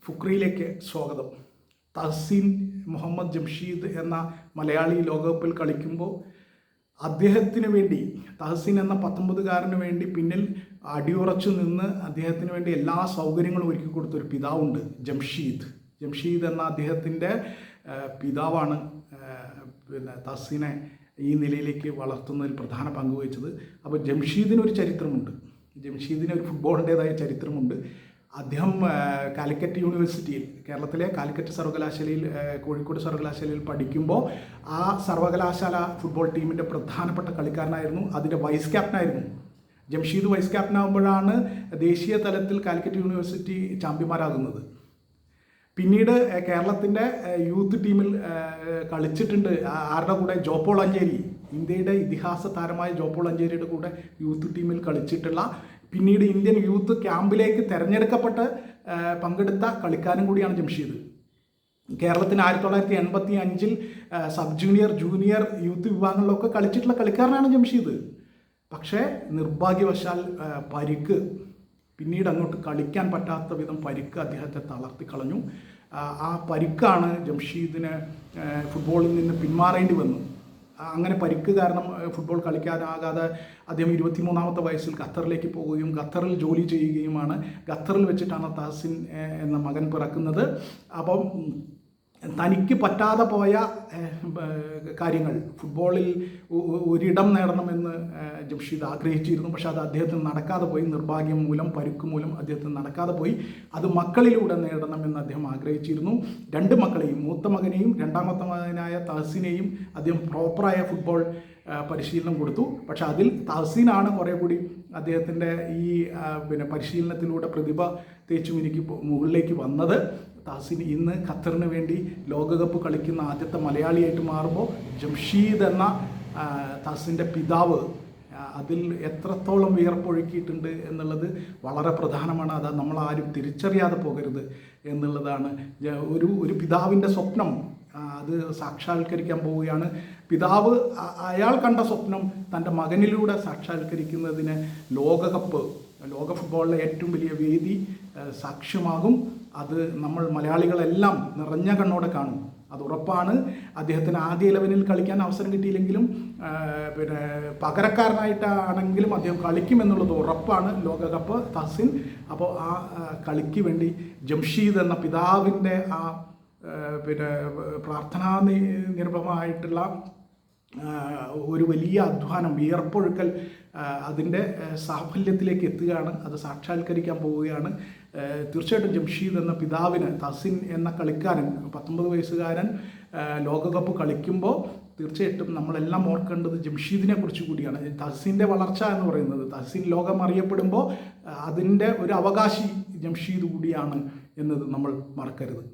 ഫുക്രിയിലേക്ക് സ്വാഗതം. തഹ്സീൻ മുഹമ്മദ് ജംഷീദ് എന്ന മലയാളി ലോകകപ്പിൽ കളിക്കുമ്പോൾ അദ്ദേഹത്തിന് വേണ്ടി, തഹ്സീൻ എന്ന 19-കാരന് വേണ്ടി പിന്നിൽ അടിയുറച്ചു നിന്ന് അദ്ദേഹത്തിന് വേണ്ടി എല്ലാ സൗകര്യങ്ങളും ഒരുക്കി കൊടുത്തൊരു പിതാവുണ്ട്, ജംഷീദ് എന്ന അദ്ദേഹത്തിൻ്റെ പിതാവാണ് തഹ്സീനെ ഈ നിലയിലേക്ക് വളർത്തുന്നതിൽ പ്രധാന പങ്ക് വഹിച്ചത്. അപ്പോൾ ജംഷീദിനൊരു ചരിത്രമുണ്ട്, ജംഷീദിന് ഒരു ഫുട്ബോളിൻ്റേതായ ചരിത്രമുണ്ട്. അദ്ദേഹം കാലിക്കറ്റ് യൂണിവേഴ്സിറ്റിയിൽ, കേരളത്തിലെ കാലിക്കറ്റ് സർവകലാശാലയിൽ, കോഴിക്കോട് സർവകലാശാലയിൽ പഠിക്കുമ്പോൾ ആ സർവകലാശാല ഫുട്ബോൾ ടീമിൻ്റെ പ്രധാനപ്പെട്ട കളിക്കാരനായിരുന്നു. അതിൻ്റെ വൈസ് ക്യാപ്റ്റനായിരുന്നു. ജംഷീദ് വൈസ് ക്യാപ്റ്റനാകുമ്പോഴാണ് ദേശീയ തലത്തിൽ കാലിക്കറ്റ് യൂണിവേഴ്സിറ്റി ചാമ്പ്യന്മാരാകുന്നത്. പിന്നീട് കേരളത്തിൻ്റെ യൂത്ത് ടീമിൽ കളിച്ചിട്ടുണ്ട്. ആരുടെ കൂടെ? ജോപ്പോൾ അഞ്ചേരി, ഇന്ത്യയുടെ ഇതിഹാസ താരമായ ജോപ്പോൾ അഞ്ചേരിയുടെ കൂടെ യൂത്ത് ടീമിൽ കളിച്ചിട്ടുള്ള, പിന്നീട് ഇന്ത്യൻ യൂത്ത് ക്യാമ്പിലേക്ക് തിരഞ്ഞെടുക്കപ്പെട്ട് പങ്കെടുത്ത കളിക്കാരൻ കൂടിയാണ് ജംഷീദ്. കേരളത്തിന് 1985 സബ് ജൂനിയർ, ജൂനിയർ യൂത്ത് വിഭാഗങ്ങളിലൊക്കെ കളിച്ചിട്ടുള്ള കളിക്കാരനാണ് ജംഷീദ്. പക്ഷേ നിർഭാഗ്യവശാൽ പരിക്ക്, പിന്നീട് അങ്ങോട്ട് കളിക്കാൻ പറ്റാത്ത വിധം പരിക്ക് അദ്ദേഹത്തെ തളർത്തിക്കളഞ്ഞു. ആ പരിക്കാണ് ജംഷീദിന് ഫുട്ബോളിൽ നിന്ന് പിന്മാറേണ്ടി വന്നു. അങ്ങനെ പരിക്ക് കാരണം ഫുട്ബോൾ കളിക്കാനാകാതെ അദ്ദേഹം 23-ാമത്തെ വയസ്സിൽ ഖത്തറിലേക്ക് പോവുകയും ഖത്തറിൽ ജോലി ചെയ്യുകയുമാണ്. ഖത്തറിൽ വെച്ചിട്ടാണ് തഹ്സീൻ എന്ന മകൻ പിറക്കുന്നത്. അപ്പം തനിക്ക് പറ്റാതെ പോയ കാര്യങ്ങൾ, ഫുട്ബോളിൽ ഒരിടം നേടണമെന്ന് ജംഷീദ് ആഗ്രഹിച്ചിരുന്നു. പക്ഷെ അത് അദ്ദേഹത്തിന് നടക്കാതെ പോയി. നിർഭാഗ്യം മൂലം, പരുക്ക് മൂലം അദ്ദേഹത്തിന് നടക്കാതെ പോയി. അത് മക്കളിലൂടെ നേടണമെന്ന് അദ്ദേഹം ആഗ്രഹിച്ചിരുന്നു. 2 മക്കളെയും, മൂത്ത മകനെയും രണ്ടാമത്തെ മകനായ തഹ്സീനെയും അദ്ദേഹം പ്രോപ്പറായ ഫുട്ബോൾ പരിശീലനം കൊടുത്തു. പക്ഷെ അതിൽ തഹ്സീനാണ് കുറേ കൂടി അദ്ദേഹത്തിൻ്റെ ഈ പരിശീലനത്തിലൂടെ പ്രതിഭ തേച്ചുമിനിക്ക് മുകളിലേക്ക് വന്നത്. തഹ്സീൻ ഇന്ന് ഖത്തറിന് വേണ്ടി ലോകകപ്പ് കളിക്കുന്ന ആദ്യത്തെ മലയാളിയായിട്ട് മാറുമ്പോൾ ജംഷീദ് എന്ന തഹ്സീൻ്റെ പിതാവ് അതിൽ എത്രത്തോളം വിയർപ്പൊഴുക്കിയിട്ടുണ്ട് എന്നുള്ളത് വളരെ പ്രധാനമാണ്. അത് നമ്മളാരും തിരിച്ചറിയാതെ പോകരുത് എന്നുള്ളതാണ്. ഒരു പിതാവിൻ്റെ സ്വപ്നം അത് സാക്ഷാത്കരിക്കാൻ പോവുകയാണ്. പിതാവ് അയാൾ കണ്ട സ്വപ്നം തൻ്റെ മകനിലൂടെ സാക്ഷാത്കരിക്കുന്നതിന് ലോക ഫുട്ബോളിലെ ഏറ്റവും വലിയ വേദി സാക്ഷ്യമാകും. അത് നമ്മൾ മലയാളികളെല്ലാം നിറഞ്ഞ കണ്ണോടെ കാണും. അത് ഉറപ്പാണ്. അദ്ദേഹത്തിന് ആദ്യ 11-ൽ കളിക്കാൻ അവസരം കിട്ടിയില്ലെങ്കിലും പകരക്കാരനായിട്ടാണെങ്കിലും അദ്ദേഹം കളിക്കുമെന്നുള്ളത് ഉറപ്പാണ്. ലോകകപ്പ് തഹ്സീൻ. അപ്പോൾ ആ കളിക്ക് വേണ്ടി ജംഷീദ് എന്ന പിതാവിൻ്റെ ആ പ്രാർത്ഥനാ നിർഭരമായിട്ടുള്ള ഒരു വലിയ അധ്വാനം, വിയർപ്പൊഴുക്കൽ, അതിൻ്റെ സാഫല്യത്തിലേക്ക് എത്തുകയാണ്. അത് സാക്ഷാത്കരിക്കാൻ പോവുകയാണ്. തീർച്ചയായിട്ടും ജംഷീദ് എന്ന പിതാവിന്, തഹ്സീൻ എന്ന കളിക്കാരൻ, 19 വയസ്സുകാരൻ ലോകകപ്പ് കളിക്കുമ്പോൾ തീർച്ചയായിട്ടും നമ്മളെല്ലാം ഓർക്കേണ്ടത് ജംഷീദിനെ കുറിച്ച് കൂടിയാണ്. തഹ്സീൻ്റെ വളർച്ച എന്ന് പറയുന്നത്, തഹ്സീൻ ലോകം അറിയപ്പെടുമ്പോൾ അതിൻ്റെ ഒരു അവകാശി ജംഷീദ് കൂടിയാണ് എന്നത് നമ്മൾ മറക്കരുത്.